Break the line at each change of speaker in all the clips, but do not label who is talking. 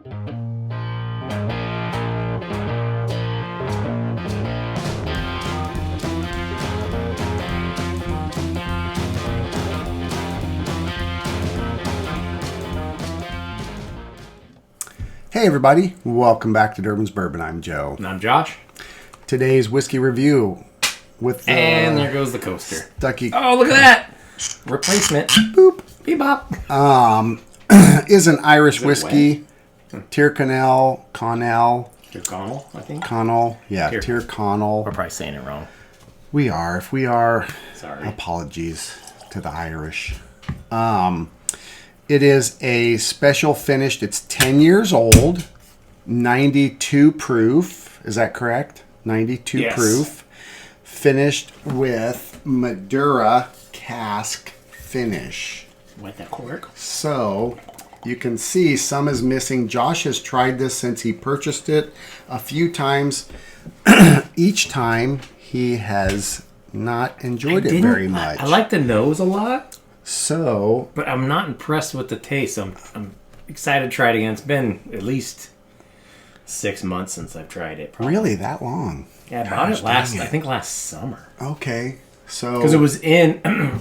Hey everybody, welcome back to Durbin's Bourbon. I'm Joe.
And I'm Josh.
Today's whiskey review with
and there goes the coaster.
Stucky.
Oh, look at that! Replacement.
Boop.
Beep bop.
Is an Irish whiskey. Tyrconnell,
Tyrconnell, I think.
Connell. Yeah, Tyrconnell.
We're probably saying it wrong.
We are. If we are,
sorry.
Apologies to the Irish. It is a special finished. It's 10 years old, 92 proof. Is that correct? 92
yes.
proof. Finished with Madeira cask finish.
Wet that cork.
So you can see some is missing. Josh has tried this since he purchased it a few times. Each time he has not enjoyed it very much.
I like the nose a lot.
So,
but I'm not impressed with the taste. I'm excited to try it again. It's been at least 6 months since I've tried it. Probably.
Really, that long?
Yeah, I bought it last summer.
Okay, so
because it was in,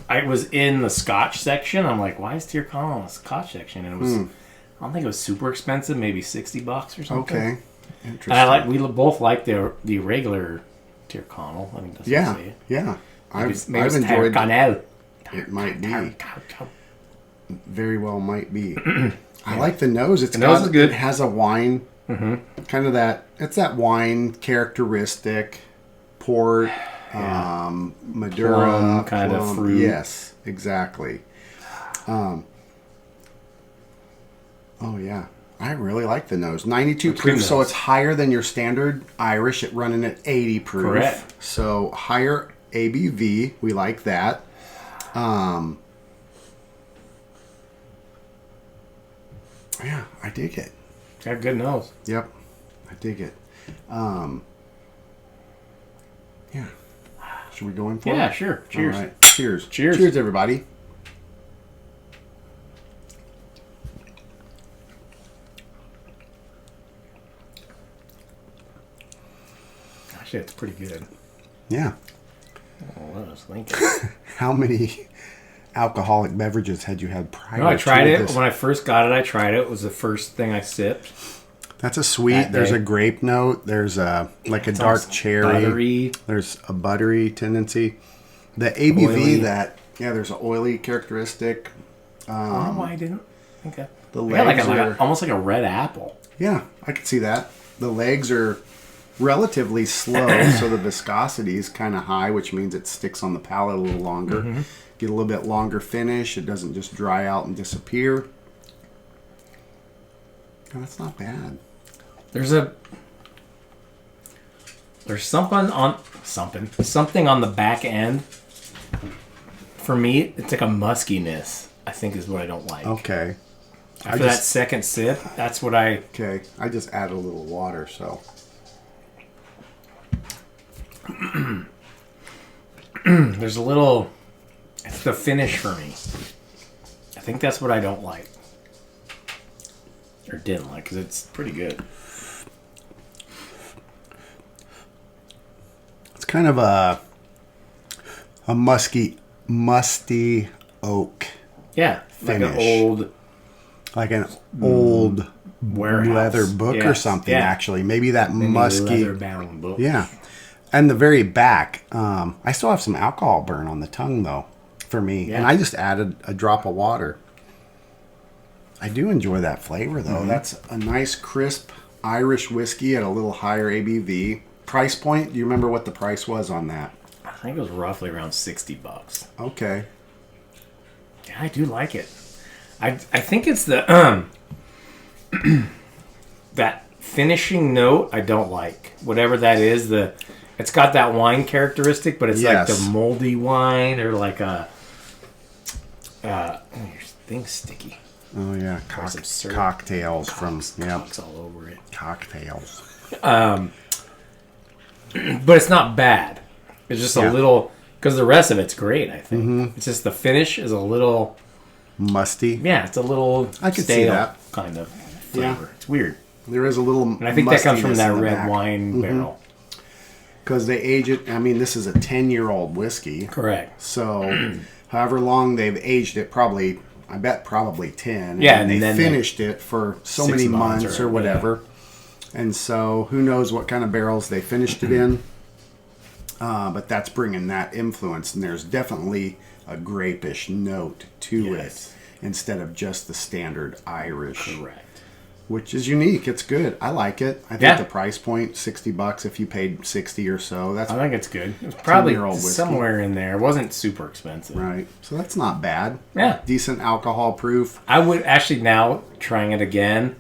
I was in the Scotch section. I'm like, why is Tyrconnell in the Scotch section? And it was, I don't think it was super expensive, maybe $60 or something.
Okay, interesting.
And we both like the regular Tyrconnell. I think that's what I say it.
Yeah.
Maybe
I've enjoyed
Tyrconnell.
It might be. Very well might be. I like the nose.
The nose is good.
It has a wine, kind of that. It's that wine characteristic. Port, Madeira,
kind of fruit.
Yes, exactly. Oh yeah, I really like the nose. 92 proof, so it's higher than your standard Irish. It running at 80 proof.
Correct.
So higher ABV. We like that. Yeah, I dig it.
It's got a good nose.
Yep, I dig it. Yeah. Should we go in for it?
Yeah, sure. Cheers.
All right. Cheers.
Cheers.
Cheers, everybody.
Actually, it's pretty good.
Yeah.
Oh, what I was thinking.
How many alcoholic beverages had you had prior to
No, I tried it.
this?
When I first got it, I tried it. It was the first thing I sipped.
That's a sweet. There's a grape note. There's a dark cherry.
Buttery.
There's a buttery tendency. The ABV
Oily.
there's an oily characteristic.
I don't know why I didn't think that.
The legs are
almost like a red apple.
Yeah, I could see that. The legs are relatively slow, so the viscosity is kind of high, which means it sticks on the palate a little longer. Get a little bit longer finish. It doesn't just dry out and disappear. Oh, that's not bad.
There's something on the back end. For me, it's like a muskiness, I think, is what I don't like.
Okay.
After that second sip, that's what I...
Okay, I just add a little water, so...
There's a little... It's the finish for me. I think that's what I don't like. Or didn't like, because it's pretty good.
It's kind of a musty oak.
Yeah,
finish. Like an old
warehouse
leather book or something. Yeah. Actually, maybe that musky
leather-bound book.
Yeah, and the very back. I still have some alcohol burn on the tongue though, for me, and I just added a drop of water. I do enjoy that flavor though. That's a nice crisp Irish whiskey at a little higher ABV. Price point? Do you remember what the price was on that?
I think it was roughly around $60.
Okay.
Yeah, I do like it. I think it's the that finishing note I don't like. Whatever that is, it's got that wine characteristic, but it's like the moldy wine or like a your thing's sticky.
Oh yeah, cocktails from
Cock's all over it.
Cocktails.
But it's not bad. It's just a little, because the rest of it's great. I think it's just the finish is a little
musty.
Yeah, it's a little
I could
stale,
see that
kind of flavor. It's weird.
There is a little,
and I think that comes from that red
back.
wine barrel.
Because they age it. I mean, this is a 10-year-old whiskey.
Correct.
So, however long they've aged it, probably 10.
Yeah,
and
then
they finished it for so many months or whatever. Yeah. And so, who knows what kind of barrels they finished it in. But that's bringing that influence. And there's definitely a grapish note to it instead of just the standard Irish.
Correct.
Which is unique. It's good. I like it. I think the price point, $60 if you paid 60 or so. I
think it's good. It's probably somewhere in there. It wasn't super expensive.
Right. So that's not bad.
Yeah.
Decent alcohol proof.
I would actually, now trying it again,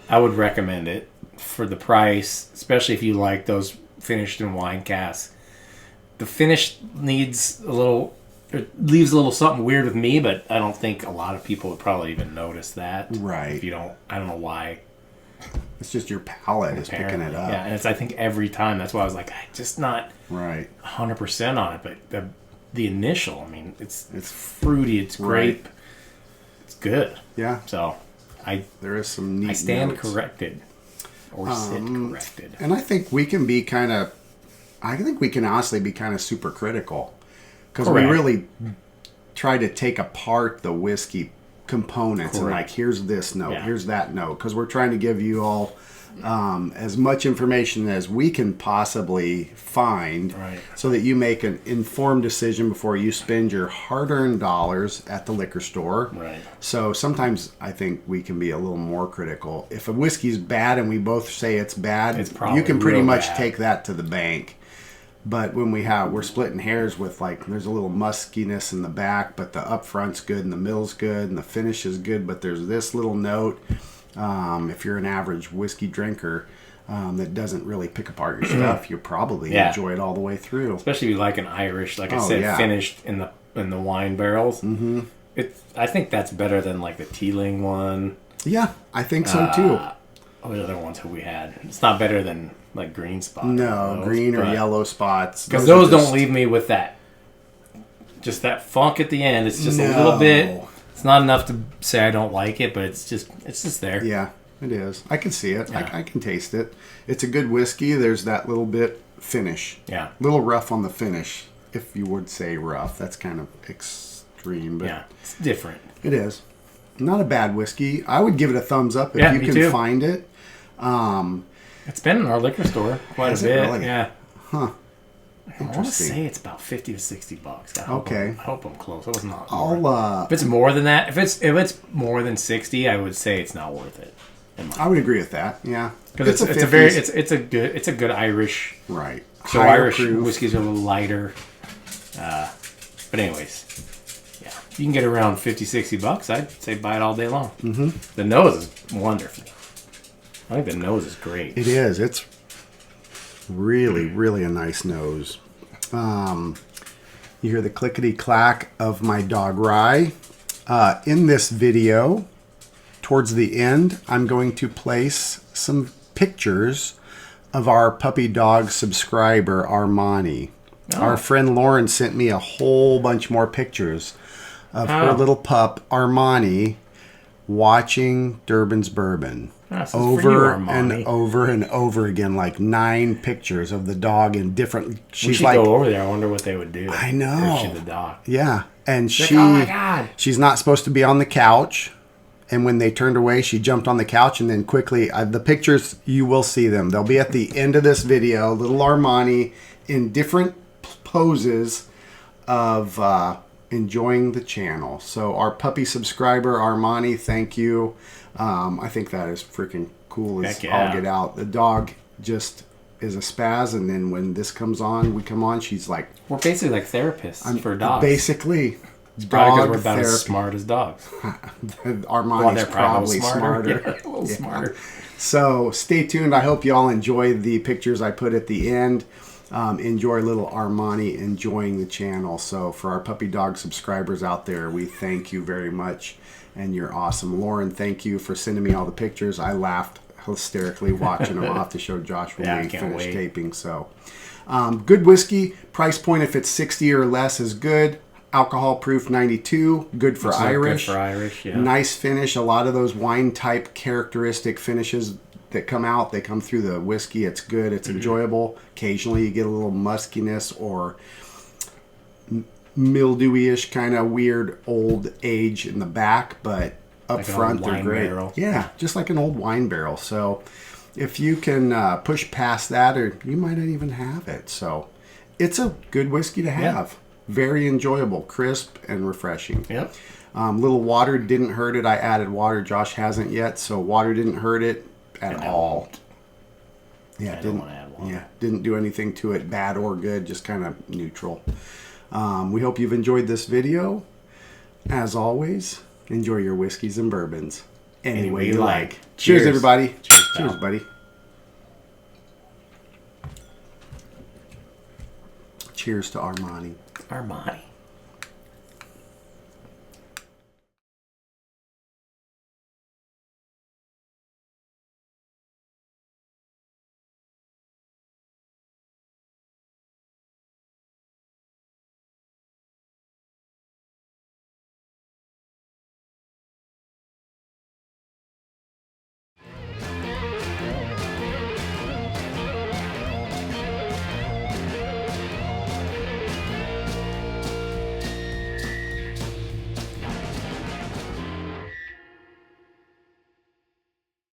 I would recommend it for the price, especially if you like those finished in wine casks. The finish leaves a little something weird with me, but I don't think a lot of people would probably even notice that.
Right.
If you don't, I don't know why.
It's just your palate is picking it up.
Yeah, and it's, I think, every time. That's why I was like, I'm just not 100% on it. But the initial, I mean, it's fruity, it's grape, it's good.
Yeah.
So
there is some neat
I stand
notes.
corrected or sit corrected.
And I think we can be honestly be kind of super critical. Because we really try to take apart the whiskey components and like, here's this note, here's that note. Because we're trying to give you all as much information as we can possibly find so that you make an informed decision before you spend your hard-earned dollars at the liquor store.
Right.
So sometimes I think we can be a little more critical. If a whiskey's bad and we both say it's bad, you can pretty much take that to the bank. But when we're splitting hairs with, like, there's a little muskiness in the back, but the up front's good and the mill's good and the finish is good, but there's this little note. If you're an average whiskey drinker that doesn't really pick apart your stuff, you probably enjoy it all the way through.
Especially if you like an Irish, like I said, finished in the wine barrels. Mm-hmm. I think that's better than like the Teeling one.
Yeah, I think so too.
What other ones have we had? It's not better than like green spots.
No, green or yellow spots.
Because those don't leave me with that funk at the end. It's just a little bit. It's not enough to say I don't like it, but it's just there.
Yeah, it is. I can see it. Yeah. I can taste it. It's a good whiskey. There's that little bit finish.
Yeah.
A little rough on the finish, if you would say rough. That's kind of extreme. But
yeah, it's different.
It is. Not a bad whiskey. I would give it a thumbs up if you can find it.
It's been in our liquor store quite a bit. Really? Yeah.
Huh.
I want to say it's about $50 to $60. I hope I'm close. It was not. If it's more than that, if it's more than 60, I would say it's not worth it.
I would agree with that. Yeah,
because it's a good Irish.
Right.
So Irish whiskeys are a little lighter. But anyways, yeah, you can get around $50-$60. I'd say buy it all day long. Mm-hmm. The nose is wonderful. I think the nose is great.
It is. It's really, really a nice nose. You hear the clickety-clack of my dog Rye. In this video, towards the end, I'm going to place some pictures of our puppy dog subscriber, Armani. Oh. Our friend Lauren sent me a whole bunch more pictures of her little pup, Armani, watching Durban's Bourbon. Over and over and over again, like 9 pictures of the dog in different.
She's like, go over there. I wonder what they would do.
I know.
If she's the dog.
Yeah, and
oh my God.
She's not supposed to be on the couch. And when they turned away, she jumped on the couch, and then quickly, the pictures, you will see them. They'll be at the end of this video. Little Armani in different poses of enjoying the channel. So our puppy subscriber, Armani, thank you. I think that is freaking cool as all get out. The dog just is a spaz, and then when this comes on, we come on, she's like...
We're basically like therapists for dogs.
Basically.
It's probably because we're about as smart as dogs.
Armani's probably smarter.
Yeah, a little smarter.
So stay tuned. I hope you all enjoy the pictures I put at the end. Enjoy little Armani enjoying the channel. So for our puppy dog subscribers out there, we thank you very much. And you're awesome. Lauren, thank you for sending me all the pictures. I laughed hysterically watching them. I'll have to show Josh when we finish taping. So, good whiskey. Price point, if it's 60 or less, is good. Alcohol proof 92, good for Irish.
Good for Irish, yeah.
Nice finish. A lot of those wine type characteristic finishes that come out, they come through the whiskey. It's good. It's enjoyable. Occasionally you get a little muskiness or mildewy-ish kind of weird old age in the back, but up
like
front they're great.
Barrel.
Yeah, just like an old wine barrel. So if you can push past that, or you might not even have it. So it's a good whiskey to have. Yeah. Very enjoyable, crisp and refreshing.
Yep.
Little water didn't hurt it. I added water. Josh hasn't yet, so water didn't hurt it at all. Yeah, didn't do anything to it, bad or good, just kind of neutral. We hope you've enjoyed this video. As always, enjoy your whiskeys and bourbons any way you like. Cheers, everybody. Cheers, buddy. Cheers to Armani.
Armani.